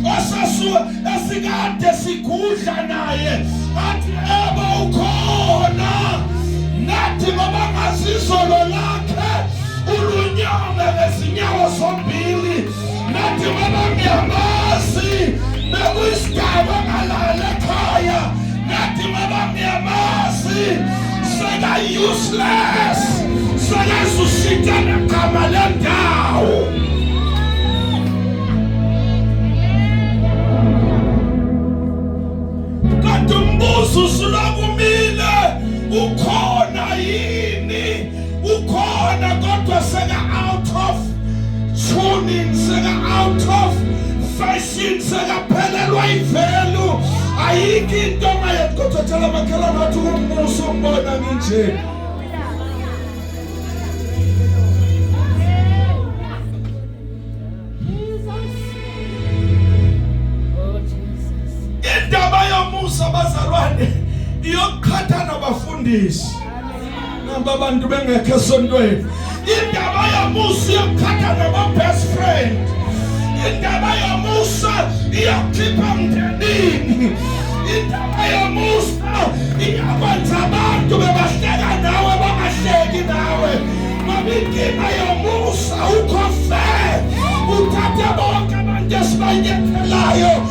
esikade sigudla naye athi eba ukhona nathi ngoba ngazizolo lakhe ulunyame ngezinyawo zombili nathi ngoba ngiyamazi bekuyisigaba ngalala ekhaya nathi ngoba ngiyamazi seka useless sekazushita negama lendawo. Umbuzo usulokumile ukhona yini ukhona kodwa seka out of tuning seka out of fashion seka phelelwa ivelu ayikho into mayedwa tshela makhelwane wathi umbuzo umbona nje. Abazalwane iyokukhatha nabafundisi namba abantu bengekho esontweni. Indaba yamusa iyokukhatha naba best friend. Indaba yamusa iyokhipha mndenini. Indaba yamusa iyakwenza abantu bebahleka nawe bangahleki nawe. Mabinkinga yamusa ukhofe uthathe bonke abantu esibanyethelayo.